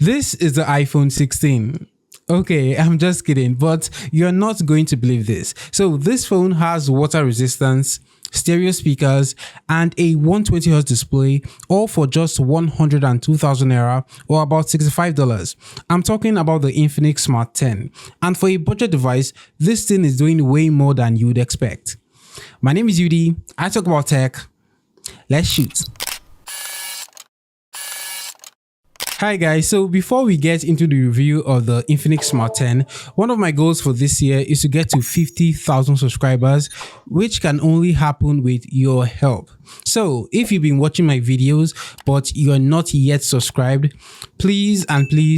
This is the iPhone 16. Okay, I'm just kidding, but you're not going to believe this. So this phone has water resistance, stereo speakers, and a 120Hz display, all for just 102,000 naira or about $65. I'm talking about the Infinix Smart 10. And for a budget device, this thing is doing way more than you'd expect. My name is Udi. I talk about tech. Let's shoot. Hi guys, so before we get into the review of the Infinix Smart 10, one of my goals for this year is to get to 50,000 subscribers, which can only happen with your help. So if you've been watching my videos but you're not yet subscribed, please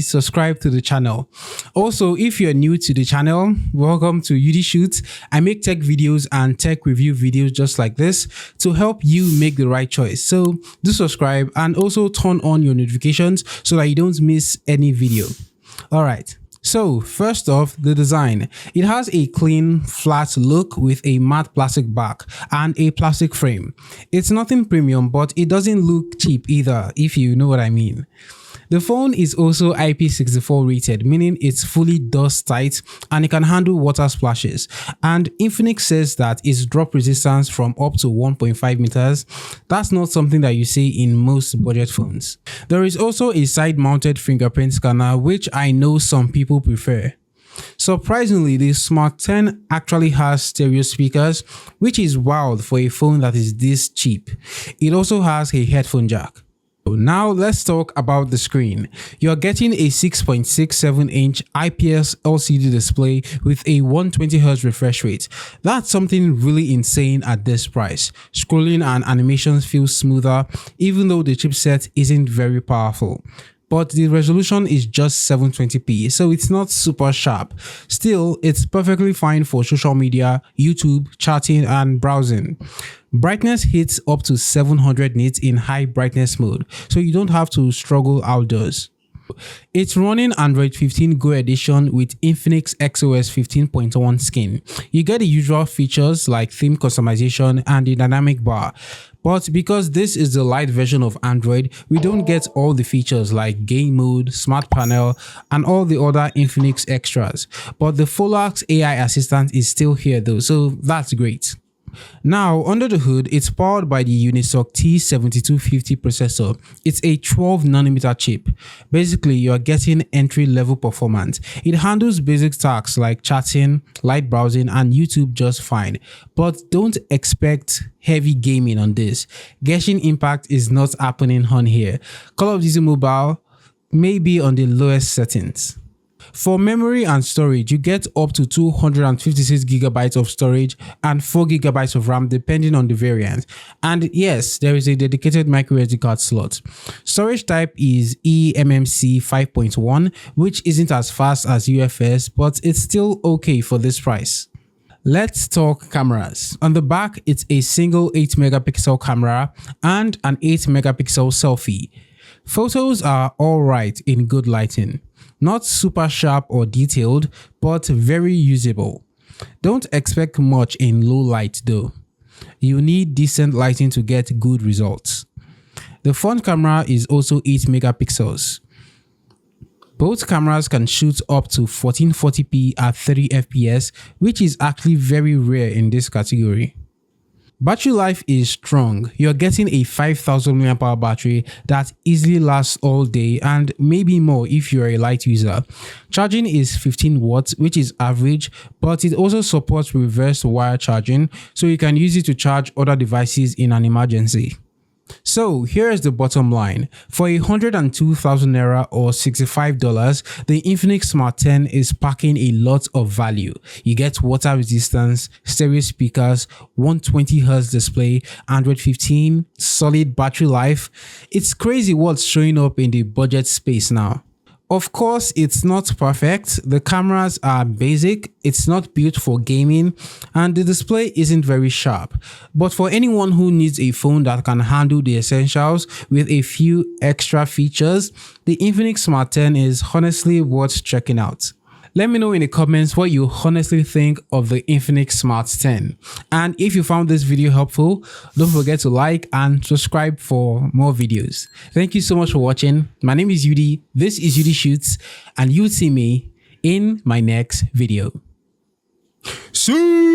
subscribe to the channel. Also, if you're new to the channel, welcome to udishoots. I make tech videos and tech review videos just like this to help you make the right choice. So do subscribe and also turn on your notifications so that you don't miss any video. All right. So first off, the design. It has a clean, flat look with a matte plastic back and a plastic frame. It's nothing premium, but it doesn't look cheap either, if you know what I mean. The phone is also IP64 rated, meaning it's fully dust tight and it can handle water splashes. And Infinix says that it's drop resistance from up to 1.5 meters. That's not something that you see in most budget phones. There is also a side-mounted fingerprint scanner, which I know some people prefer. Surprisingly, the Smart 10 actually has stereo speakers, which is wild for a phone that is this cheap. It also has a headphone jack. Now let's talk about the screen. You're getting a 6.67-inch IPS LCD display with a 120Hz refresh rate. That's something really insane at this price. Scrolling and animations feel smoother, even though the chipset isn't very powerful. But the resolution is just 720p, so it's not super sharp. Still, it's perfectly fine for social media, YouTube, chatting, and browsing. Brightness hits up to 700 nits in high brightness mode, so you don't have to struggle outdoors. It's running Android 15 Go edition with Infinix XOS 15.1 skin. You get the usual features like theme customization and the dynamic bar. But because this is the light version of Android, we don't get all the features like game mode, smart panel, and all the other Infinix extras. But the Pholax AI assistant is still here though, so that's great. Now, under the hood, it's powered by the Unisoc T7250 processor. It's a 12nm chip. Basically, you're getting entry-level performance. It handles basic tasks like chatting, light browsing, and YouTube just fine. But don't expect heavy gaming on this. Genshin Impact is not happening on here. Call of Duty Mobile may be on the lowest settings. For memory and storage, you get up to 256GB of storage and 4GB of RAM depending on the variant. And yes, there is a dedicated microSD card slot. Storage type is eMMC 5.1, which isn't as fast as UFS, but it's still okay for this price. Let's talk cameras. On the back, it's a single 8MP camera and an 8MP selfie. Photos are alright in good lighting. Not super sharp or detailed, but very usable. Don't expect much in low light though. You need decent lighting to get good results. The front camera is also 8MP. Both cameras can shoot up to 1440p at 30fps, which is actually very rare in this category. Battery life is strong. You're getting a 5000 mAh battery that easily lasts all day and maybe more if you're a light user. Charging is 15 watts, which is average, but it also supports reverse wire charging, so you can use it to charge other devices in an emergency. So here's the bottom line. For 102,000 naira or $65, the Infinix Smart 10 is packing a lot of value. You get water resistance, stereo speakers, 120Hz display, Android 15, solid battery life. It's crazy what's showing up in the budget space now. Of course, it's not perfect. The cameras are basic, it's not built for gaming, and the display isn't very sharp. But for anyone who needs a phone that can handle the essentials with a few extra features, the Infinix Smart 10 is honestly worth checking out. Let me know in the comments what you honestly think of the Infinix Smart 10. And if you found this video helpful, don't forget to like and subscribe for more videos. Thank you so much for watching. My name is Udi. This is Udi Shoots, and you'll see me in my next video. See